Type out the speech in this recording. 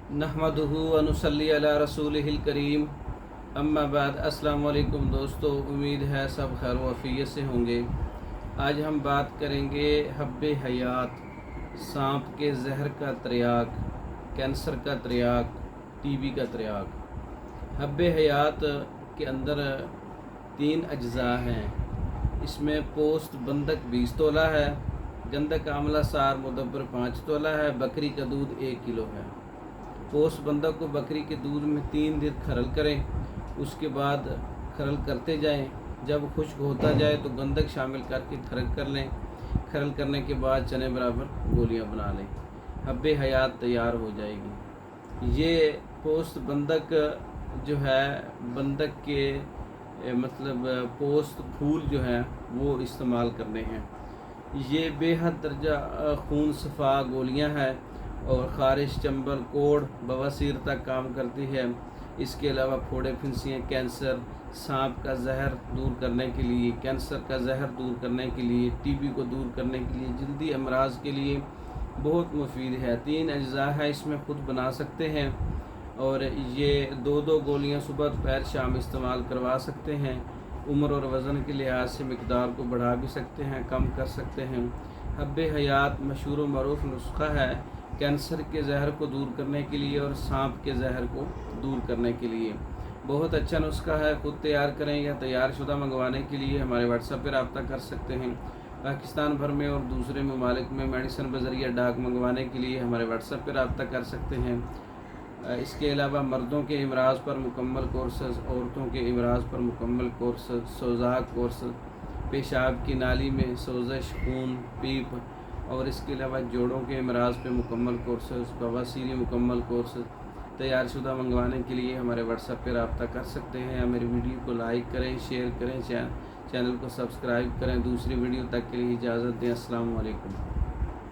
नहमदुहु व नुसल्ली अला रसूलिहिल करीम। अम्मा बाद। अस्सलाम वालेकुम दोस्तों, उम्मीद है सब खैर वफ़ियत से होंगे। आज हम बात करेंगे हब्बे हयात, सांप के जहर का त्रियाक, कैंसर का त्रियाक, टीबी का त्रियाक। हब्बे हयात के अंदर 3 अज्जा हैं। इसमें पोस्त बंधक 20 तोला है, गंधक आमला सार मुदब्बर 5 तोला है, बकरी का दूध 1 किलो है। पोस्त बंधक को बकरी के दूध में 3 दिन खरल करें, उसके बाद खरल करते जाएं। जब खुश्क होता जाए तो गंधक शामिल करके खरल कर लें। खरल करने के बाद चने बराबर गोलियां बना लें, हब्बे हयात तैयार हो जाएगी। ये पोस्त बंधक जो है, बंधक के मतलब पोस्त फूल जो हैं वो इस्तेमाल करने हैं। ये बेहद दर्जा खून सफ़ा गोलियां हैं और ख़ारिश, चंबल, कोढ़, बवासीर तक काम करती है। इसके अलावा फोड़े, फिंसियाँ, कैंसर, सांप का जहर दूर करने के लिए, कैंसर का जहर दूर करने के लिए, टीबी को दूर करने के लिए, जल्दी अमराज के लिए बहुत मुफीद है। 3 अज्जा है, इसमें ख़ुद बना सकते हैं और ये 2-2 गोलियां सुबह दोपहर शाम इस्तेमाल करवा सकते हैं। उम्र और वज़न के लिहाज से मिकदार को बढ़ा भी सकते हैं, कम कर सकते हैं। हब्बे हयात मशहूर व मरूफ नुस्खा है कैंसर के जहर को दूर करने के लिए और सांप के जहर को दूर करने के लिए। बहुत अच्छा नुस्खा है। ख़ुद तैयार करें या तैयार शुदा मंगवाने के लिए हमारे व्हाट्सएप पर रब्ता कर सकते हैं। पाकिस्तान भर में और दूसरे ममालिक में मेडिसिन बज़रिया डाक मंगवाने के लिए हमारे व्हाट्सएप पर रब्ता कर सकते हैं। इसके अलावा मर्दों के इमराज पर मुकम्मल कोर्सेज, औरतों के इमराज पर मुकम्मल कोर्सेज, सोजाक कोर्स, पेशाब की नाली में सोजश, खून, पीप और इसके अलावा जोड़ों के इमराज पे मुकम्मल कोर्सेज, बवासीर मुकम्मल कोर्सेज तैयार शुदा मंगवाने के लिए हमारे व्हाट्सएप पर रब्ता कर सकते हैं। मेरी वीडियो को लाइक करें, शेयर करें, चैनल को सब्सक्राइब करें। दूसरी वीडियो तक के लिए इजाज़त दें। अस्सलाम वालेकुम।